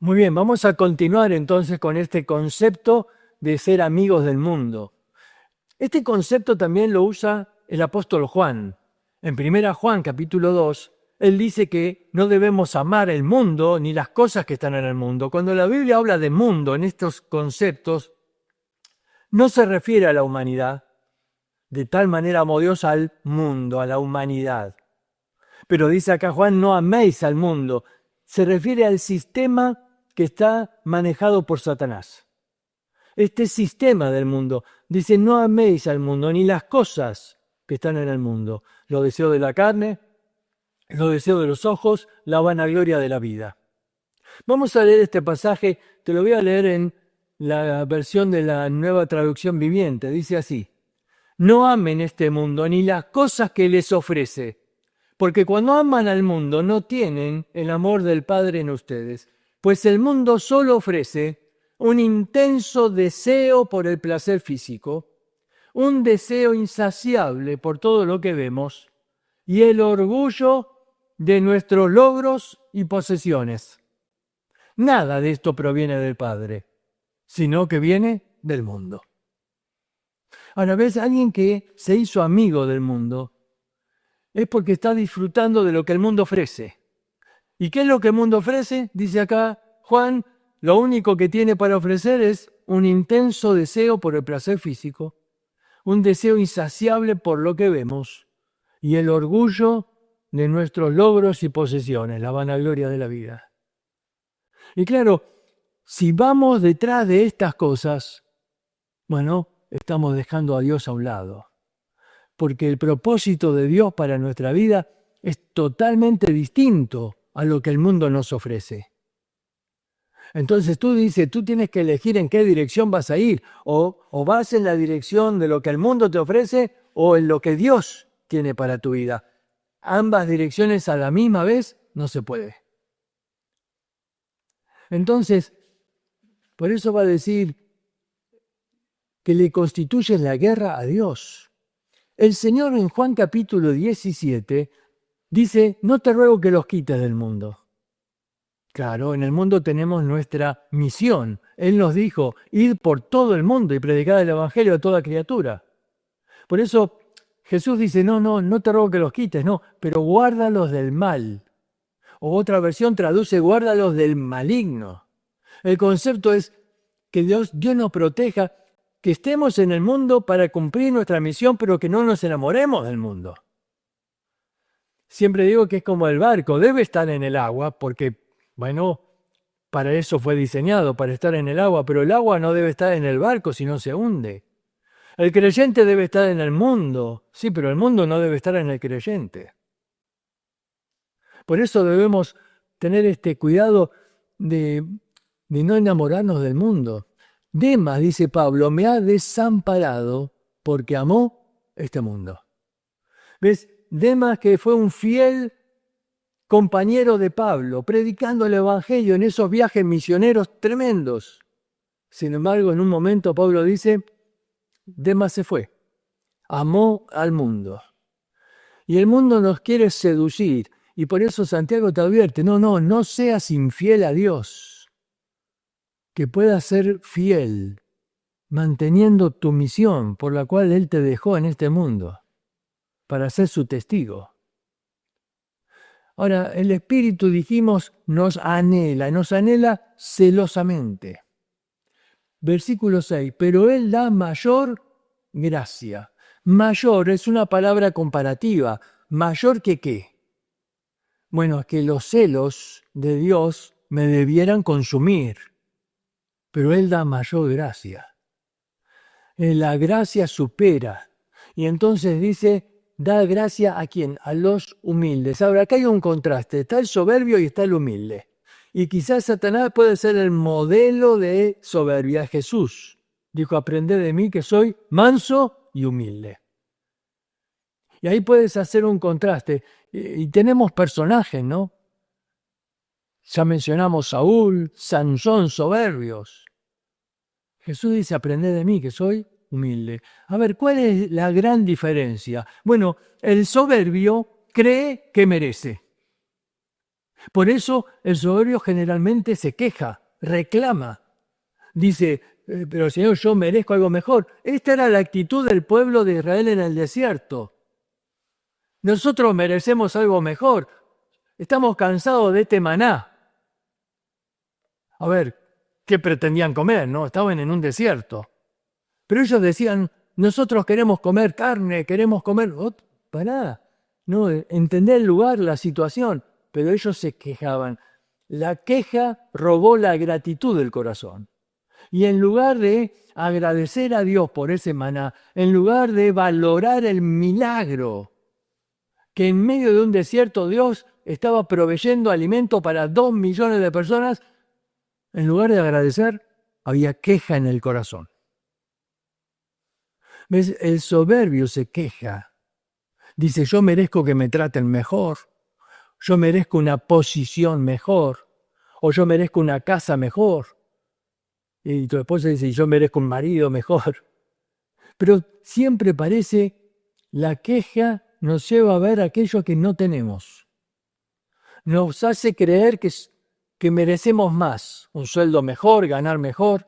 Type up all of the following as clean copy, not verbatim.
Muy bien, vamos a continuar entonces con este concepto de ser amigos del mundo. Este concepto también lo usa el apóstol Juan. En 1 Juan capítulo 2, él dice que no debemos amar el mundo ni las cosas que están en el mundo. Cuando la Biblia habla de mundo en estos conceptos, no se refiere a la humanidad. De tal manera amó Dios al mundo, a la humanidad. Pero dice acá Juan, no améis al mundo. Se refiere al sistema que está manejado por Satanás. Este sistema del mundo dice, no améis al mundo ni las cosas que están en el mundo. Los deseos de la carne, los deseos de los ojos, la vanagloria de la vida. Vamos a leer este pasaje, te lo voy a leer en la versión de la Nueva Traducción Viviente. Dice así, no amen este mundo ni las cosas que les ofrece, porque cuando aman al mundo no tienen el amor del Padre en ustedes, pues el mundo solo ofrece un intenso deseo por el placer físico, un deseo insaciable por todo lo que vemos y el orgullo de nuestros logros y posesiones. Nada de esto proviene del Padre, sino que viene del mundo. Ahora ves, alguien que se hizo amigo del mundo es porque está disfrutando de lo que el mundo ofrece. ¿Y qué es lo que el mundo ofrece? Dice acá Juan, lo único que tiene para ofrecer es un intenso deseo por el placer físico, un deseo insaciable por lo que vemos y el orgullo de nuestros logros y posesiones, la vanagloria de la vida. Y claro, si vamos detrás de estas cosas, bueno, estamos dejando a Dios a un lado. Porque el propósito de Dios para nuestra vida es totalmente distinto a lo que el mundo nos ofrece. Entonces tú dices, tú tienes que elegir en qué dirección vas a ir, o vas en la dirección de lo que el mundo te ofrece o en lo que Dios tiene para tu vida. Ambas direcciones a la misma vez no se puede. Entonces, por eso va a decir que le constituyes la guerra a Dios. El Señor en Juan capítulo 17 dice, no te ruego que los quites del mundo. Claro, en el mundo tenemos nuestra misión. Él nos dijo, id por todo el mundo y predicar el Evangelio a toda criatura. Por eso Jesús dice, no te ruego que los quites, no, pero guárdalos del mal. O otra versión traduce, guárdalos del maligno. El concepto es que Dios nos proteja, que estemos en el mundo para cumplir nuestra misión, pero que no nos enamoremos del mundo. Siempre digo que es como el barco, debe estar en el agua, porque, bueno, para eso fue diseñado, para estar en el agua, pero el agua no debe estar en el barco, si no se hunde. El creyente debe estar en el mundo, sí, pero el mundo no debe estar en el creyente. Por eso debemos tener este cuidado de no enamorarnos del mundo. Demas, dice Pablo, me ha desamparado porque amó este mundo. ¿Ves? Demas, que fue un fiel compañero de Pablo, predicando el Evangelio en esos viajes misioneros tremendos. Sin embargo, en un momento Pablo dice, Demas se fue, amó al mundo. Y el mundo nos quiere seducir, y por eso Santiago te advierte, no seas infiel a Dios. Que puedas ser fiel, manteniendo tu misión por la cual Él te dejó en este mundo, para ser su testigo. Ahora, el Espíritu, dijimos, nos anhela celosamente. Versículo 6, pero Él da mayor gracia. Mayor es una palabra comparativa. ¿Mayor que qué? Bueno, es que los celos de Dios me debieran consumir. Pero Él da mayor gracia. La gracia supera. Y entonces dice, da gracia ¿a quién? A los humildes. Ahora, acá hay un contraste. Está el soberbio y está el humilde. Y quizás Satanás puede ser el modelo de soberbia. Jesús dijo, aprended de mí que soy manso y humilde. Y ahí puedes hacer un contraste. Y tenemos personajes, ¿no? Ya mencionamos Saúl, Sansón, soberbios. Jesús dice, aprended de mí que soy humilde. A ver, ¿cuál es la gran diferencia? Bueno, el soberbio cree que merece. Por eso el soberbio generalmente se queja, reclama. Dice, pero Señor, yo merezco algo mejor. Esta era la actitud del pueblo de Israel en el desierto. Nosotros merecemos algo mejor. Estamos cansados de este maná. A ver, ¿qué pretendían comer? ¿No? Estaban en un desierto. Pero ellos decían, nosotros queremos comer carne, queremos comer... Oh, pará, no, entender el lugar, la situación. Pero ellos se quejaban. La queja robó la gratitud del corazón. Y en lugar de agradecer a Dios por ese maná, en lugar de valorar el milagro, que en medio de un desierto Dios estaba proveyendo alimento para 2 millones de personas, en lugar de agradecer, había queja en el corazón. ¿Ves? El soberbio se queja. Dice, yo merezco que me traten mejor, yo merezco una posición mejor, o yo merezco una casa mejor. Y tu esposa dice, yo merezco un marido mejor. Pero siempre parece la queja nos lleva a ver aquello que no tenemos. Nos hace creer que merecemos más, un sueldo mejor, ganar mejor.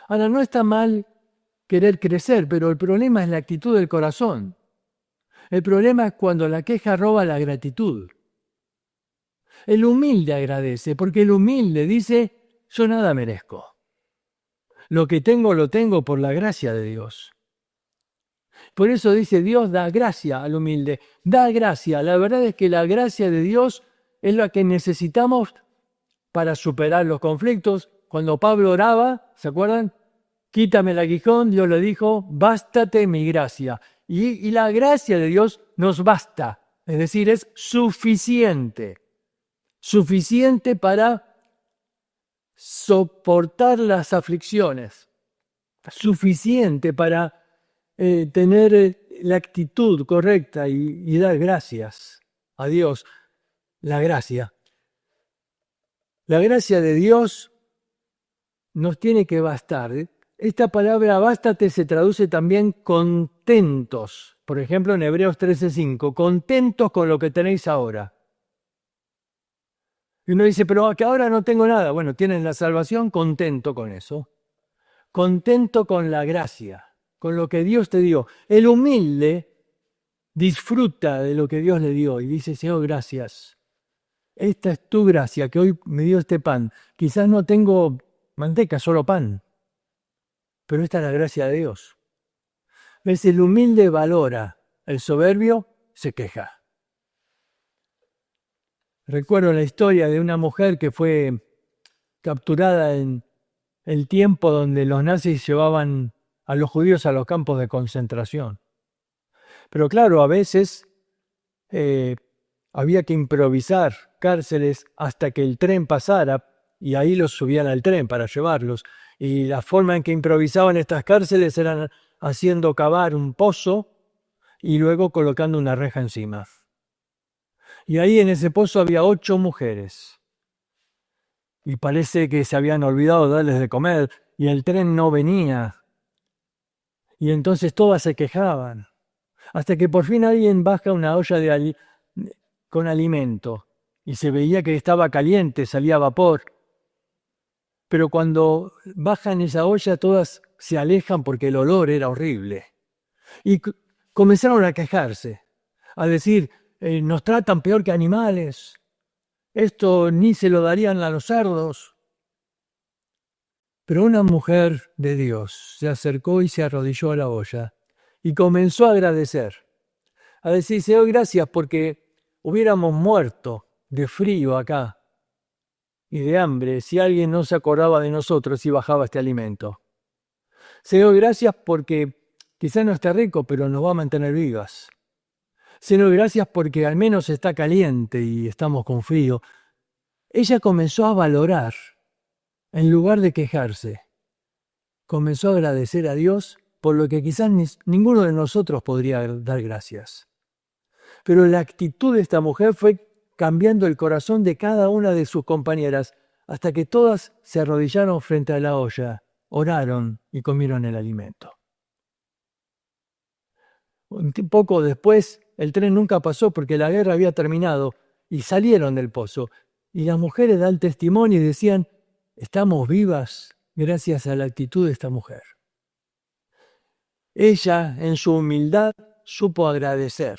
Ahora, no está mal querer crecer, pero el problema es la actitud del corazón. El problema es cuando la queja roba la gratitud. El humilde agradece, porque el humilde dice, yo nada merezco. Lo que tengo lo tengo por la gracia de Dios. Por eso dice, Dios da gracia al humilde, da gracia. La verdad es que la gracia de Dios es la que necesitamos para superar los conflictos. Cuando Pablo oraba, ¿se acuerdan? Quítame el aguijón, Dios le dijo, bástate mi gracia. Y la gracia de Dios nos basta, es decir, es suficiente. Suficiente para soportar las aflicciones. Suficiente para tener la actitud correcta y dar gracias a Dios. La gracia. La gracia de Dios nos tiene que bastar. Esta palabra bástate se traduce también contentos. Por ejemplo, en Hebreos 13:5, contentos con lo que tenéis ahora. Y uno dice, pero que ahora no tengo nada. Bueno, tienen la salvación, contento con eso. Contento con la gracia, con lo que Dios te dio. El humilde disfruta de lo que Dios le dio y dice, Señor, gracias. Esta es tu gracia, que hoy me dio este pan. Quizás no tengo manteca, solo pan. Pero esta es la gracia de Dios. ¿Ves? El humilde valora, el soberbio se queja. Recuerdo la historia de una mujer que fue capturada en el tiempo donde los nazis llevaban a los judíos a los campos de concentración. Pero claro, a veces había que improvisar cárceles hasta que el tren pasara y ahí los subían al tren para llevarlos. Y la forma en que improvisaban estas cárceles eran haciendo cavar un pozo y luego colocando una reja encima. Y ahí en ese pozo había 8 mujeres. Y parece que se habían olvidado de darles de comer y el tren no venía. Y entonces todas se quejaban. Hasta que por fin alguien baja una olla con alimento y se veía que estaba caliente, salía vapor. Pero cuando bajan esa olla todas se alejan porque el olor era horrible. Y comenzaron a quejarse, a decir, nos tratan peor que animales, esto ni se lo darían a los cerdos. Pero una mujer de Dios se acercó y se arrodilló a la olla y comenzó a agradecer, a decir, Señor, gracias porque hubiéramos muerto de frío acá y de hambre si alguien no se acordaba de nosotros y bajaba este alimento. Señor, gracias porque quizás no está rico, pero nos va a mantener vivas. Señor, gracias porque al menos está caliente y estamos con frío. Ella comenzó a valorar, en lugar de quejarse. Comenzó a agradecer a Dios por lo que quizás ninguno de nosotros podría dar gracias. Pero la actitud de esta mujer fue cambiando el corazón de cada una de sus compañeras hasta que todas se arrodillaron frente a la olla, oraron y comieron el alimento. Un poco después, el tren nunca pasó porque la guerra había terminado y salieron del pozo. Y las mujeres dan testimonio y decían, estamos vivas gracias a la actitud de esta mujer. Ella, en su humildad, supo agradecer.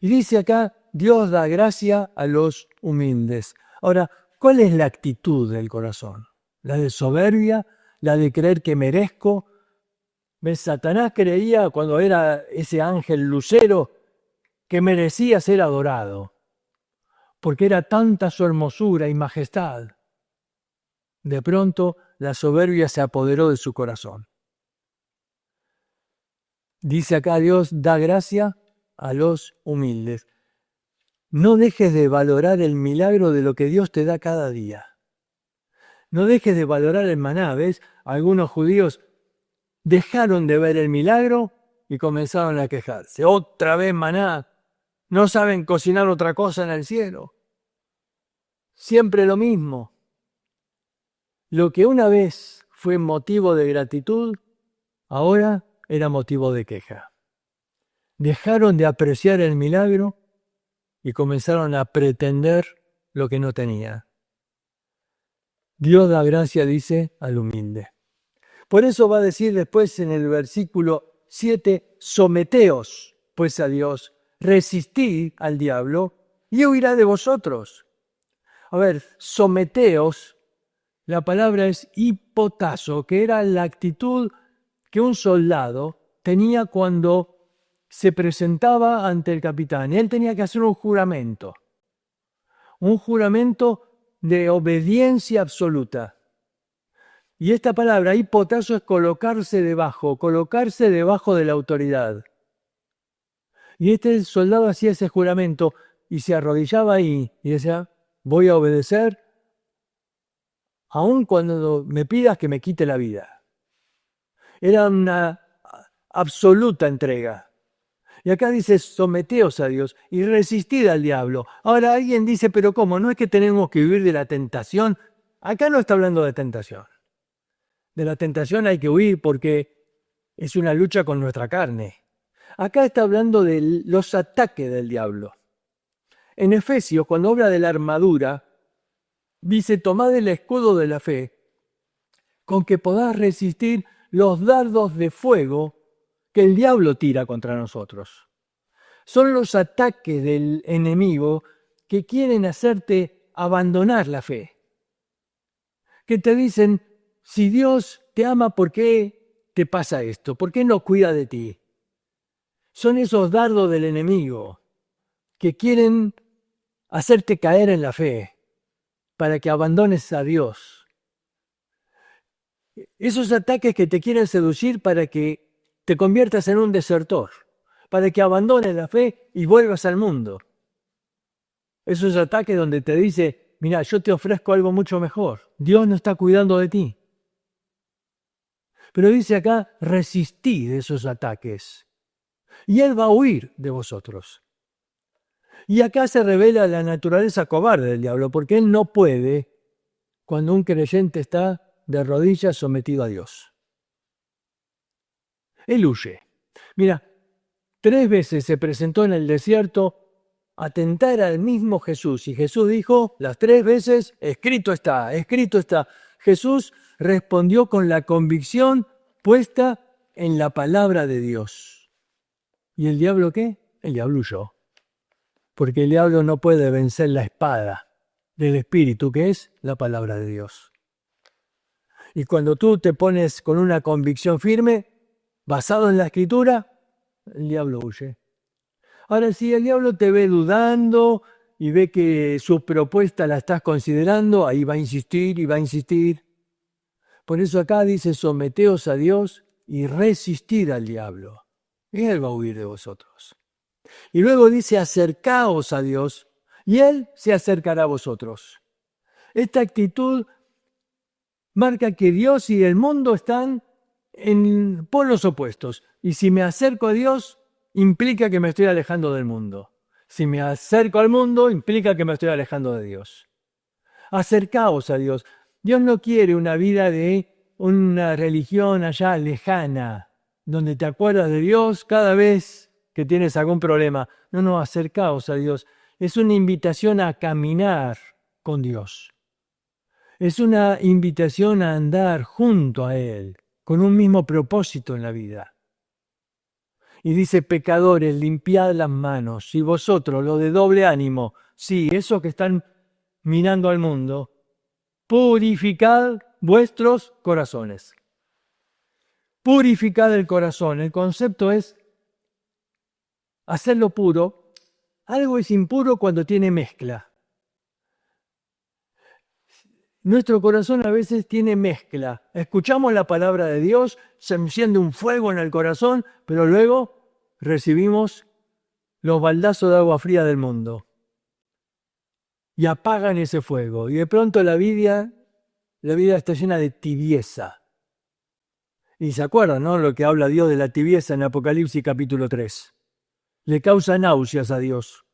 Y dice acá, Dios da gracia a los humildes. Ahora, ¿cuál es la actitud del corazón? ¿La de soberbia? ¿La de creer que merezco? ¿Ves? Satanás creía cuando era ese ángel lucero que merecía ser adorado, porque era tanta su hermosura y majestad. De pronto, la soberbia se apoderó de su corazón. Dice acá, Dios da gracia a los humildes. No dejes de valorar el milagro de lo que Dios te da cada día. No dejes de valorar el maná, ¿ves? Algunos judíos dejaron de ver el milagro y comenzaron a quejarse. Otra vez maná. No saben cocinar otra cosa en el cielo. Siempre lo mismo. Lo que una vez fue motivo de gratitud, ahora era motivo de queja. Dejaron de apreciar el milagro y comenzaron a pretender lo que no tenía. Dios da gracia, dice, al humilde. Por eso va a decir después en el versículo 7, someteos pues a Dios, resistid al diablo y huirá de vosotros. A ver, someteos, la palabra es hipotazo, que era la actitud que un soldado tenía cuando se presentaba ante el capitán. Él tenía que hacer un juramento de obediencia absoluta. Y esta palabra, hipotazo, es colocarse debajo de la autoridad. Y este soldado hacía ese juramento y se arrodillaba ahí y decía, voy a obedecer aun cuando me pidas que me quite la vida. Era una absoluta entrega. Y acá dice, someteos a Dios y resistid al diablo. Ahora alguien dice, pero ¿cómo? ¿No es que tenemos que huir de la tentación? Acá no está hablando de tentación. De la tentación hay que huir porque es una lucha con nuestra carne. Acá está hablando de los ataques del diablo. En Efesios, cuando habla de la armadura, dice, tomad el escudo de la fe, con que podás resistir los dardos de fuego que el diablo tira contra nosotros. Son los ataques del enemigo que quieren hacerte abandonar la fe. Que te dicen, si Dios te ama, ¿por qué te pasa esto? ¿Por qué no cuida de ti? Son esos dardos del enemigo que quieren hacerte caer en la fe para que abandones a Dios. Esos ataques que te quieren seducir para que te conviertas en un desertor, para que abandones la fe y vuelvas al mundo. Esos ataques donde te dice, mira, yo te ofrezco algo mucho mejor. Dios no está cuidando de ti. Pero dice acá, resistid esos ataques y Él va a huir de vosotros. Y acá se revela la naturaleza cobarde del diablo, porque él no puede cuando un creyente está de rodillas sometido a Dios. Él huye. Mira, 3 veces se presentó en el desierto a tentar al mismo Jesús. Y Jesús dijo las 3 veces, escrito está, escrito está. Jesús respondió con la convicción puesta en la palabra de Dios. ¿Y el diablo qué? El diablo huyó. Porque el diablo no puede vencer la espada del Espíritu, que es la palabra de Dios. Y cuando tú te pones con una convicción firme, basado en la Escritura, el diablo huye. Ahora, si el diablo te ve dudando y ve que su propuesta la estás considerando, ahí va a insistir y va a insistir. Por eso acá dice, someteos a Dios y resistid al diablo. Y Él va a huir de vosotros. Y luego dice, acercaos a Dios y Él se acercará a vosotros. Esta actitud marca que Dios y el mundo están en polos opuestos. Y si me acerco a Dios, implica que me estoy alejando del mundo. Si me acerco al mundo, implica que me estoy alejando de Dios. Acercaos a Dios. Dios no quiere una vida de una religión allá lejana, donde te acuerdas de Dios cada vez que tienes algún problema. No, acercaos a Dios. es una invitación a caminar con Dios. Es una invitación a andar junto a Él, con un mismo propósito en la vida. Y dice, pecadores, limpiad las manos, y vosotros, los de doble ánimo, sí, esos que están mirando al mundo, purificad vuestros corazones. Purificad el corazón. El concepto es hacerlo puro. Algo es impuro cuando tiene mezcla. Nuestro corazón a veces tiene mezcla. Escuchamos la palabra de Dios, se enciende un fuego en el corazón, pero luego recibimos los baldazos de agua fría del mundo. Y apagan ese fuego. Y de pronto la vida está llena de tibieza. Y se acuerdan, ¿no? Lo que habla Dios de la tibieza en Apocalipsis capítulo 3. Le causa náuseas a Dios.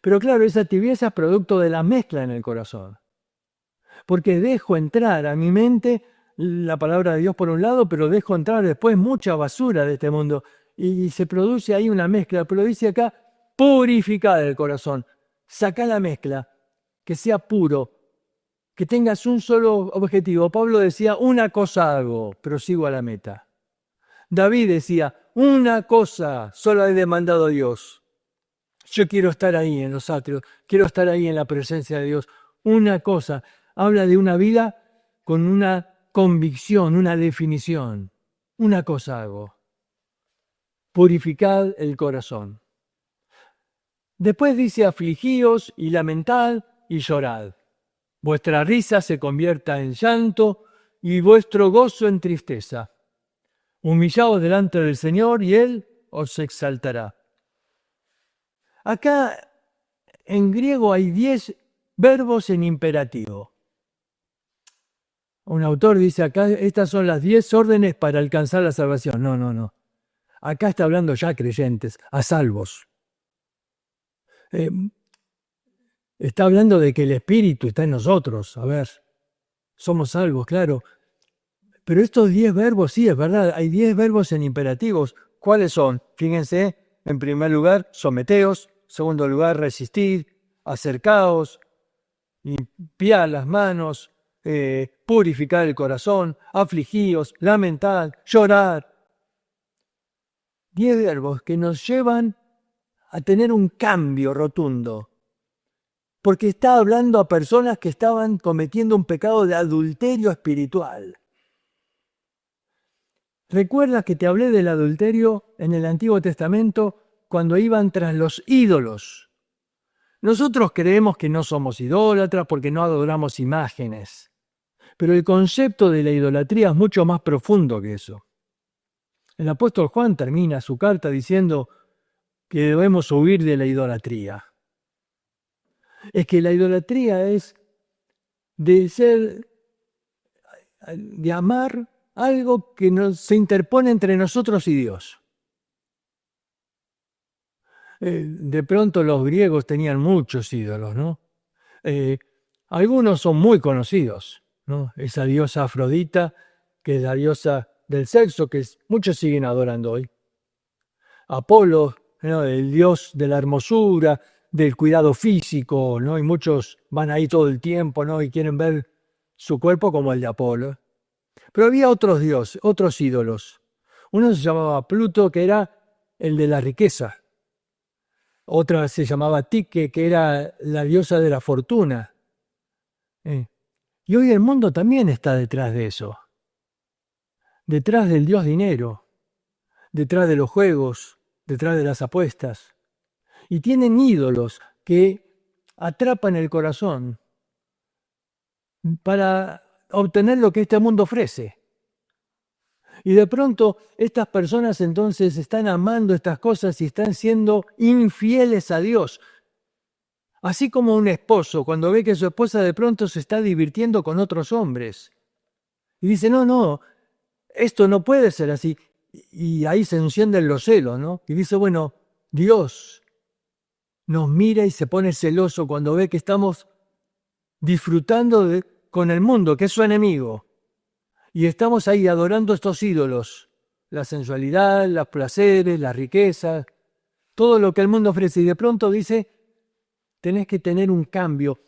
Pero claro, esa tibieza es producto de la mezcla en el corazón. Porque dejo entrar a mi mente la palabra de Dios por un lado, pero dejo entrar después mucha basura de este mundo. Y se produce ahí una mezcla. Pero dice acá, purificad el corazón. Sacá la mezcla, que sea puro, que tengas un solo objetivo. Pablo decía, una cosa hago, pero sigo a la meta. David decía, una cosa solo he demandado a Dios. Yo quiero estar ahí en los atrios, quiero estar ahí en la presencia de Dios. Una cosa, habla de una vida con una convicción, una definición. Una cosa hago, purificad el corazón. Después dice, afligíos y lamentad y llorad. Vuestra risa se convierta en llanto y vuestro gozo en tristeza. Humillaos delante del Señor y Él os exaltará. Acá en griego hay 10 verbos en imperativo. Un autor dice acá, estas son las 10 órdenes para alcanzar la salvación. No. Acá está hablando ya creyentes, a salvos. Está hablando de que el Espíritu está en nosotros. A ver, somos salvos, claro. Pero estos 10 verbos, sí, es verdad, hay 10 verbos en imperativos. ¿Cuáles son? Fíjense, en primer lugar, someteos. Segundo lugar, resistid, acercaos, limpiad las manos, purificar el corazón, afligíos, lamentad, llorar. 10 verbos que nos llevan a tener un cambio rotundo. Porque está hablando a personas que estaban cometiendo un pecado de adulterio espiritual. ¿Recuerdas que te hablé del adulterio en el Antiguo Testamento cuando iban tras los ídolos? Nosotros creemos que no somos idólatras porque no adoramos imágenes. Pero el concepto de la idolatría es mucho más profundo que eso. El apóstol Juan termina su carta diciendo que debemos huir de la idolatría. Es que la idolatría es de amar algo que se interpone entre nosotros y Dios. De pronto los griegos tenían muchos ídolos, ¿no? Algunos son muy conocidos, ¿no? Esa diosa Afrodita, que es la diosa del sexo, que muchos siguen adorando hoy. Apolo, ¿no? El dios de la hermosura, del cuidado físico, ¿no? Y muchos van ahí todo el tiempo, ¿no? Y quieren ver su cuerpo como el de Apolo. Pero había otros dioses, otros ídolos. Uno se llamaba Pluto, que era el de la riqueza. Otra se llamaba Tique, que era la diosa de la fortuna. Y hoy el mundo también está detrás de eso. Detrás del dios dinero. Detrás de los juegos. Detrás de las apuestas. Y tienen ídolos que atrapan el corazón para obtener lo que este mundo ofrece. Y de pronto estas personas entonces están amando estas cosas y están siendo infieles a Dios. Así como un esposo cuando ve que su esposa de pronto se está divirtiendo con otros hombres. Y dice, no, esto no puede ser así. Y ahí se encienden los celos, ¿no? Y dice, bueno, Dios nos mira y se pone celoso cuando ve que estamos disfrutando con el mundo, que es su enemigo. Y estamos ahí adorando estos ídolos, la sensualidad, los placeres, las riquezas. todo lo que el mundo ofrece y de pronto dice, tenés que tener un cambio.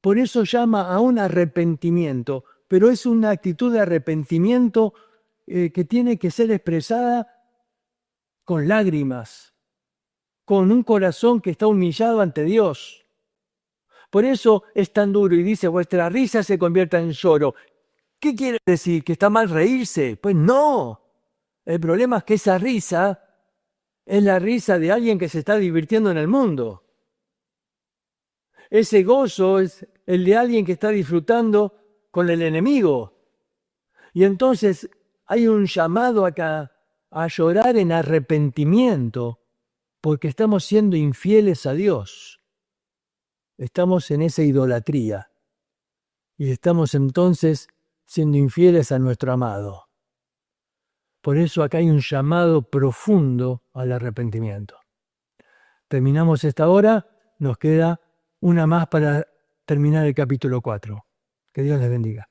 Por eso llama a un arrepentimiento, pero es una actitud de arrepentimiento que tiene que ser expresada con lágrimas, con un corazón que está humillado ante Dios. Por eso es tan duro y dice, vuestra risa se convierta en lloro. ¿Qué quiere decir? ¿Que está mal reírse? Pues no. El problema es que esa risa es la risa de alguien que se está divirtiendo en el mundo. Ese gozo es el de alguien que está disfrutando con el enemigo. Y entonces hay un llamado acá a llorar en arrepentimiento porque estamos siendo infieles a Dios. Estamos en esa idolatría y estamos entonces siendo infieles a nuestro amado. Por eso acá hay un llamado profundo al arrepentimiento. Terminamos esta hora, nos queda una más para terminar el capítulo 4. Que Dios les bendiga.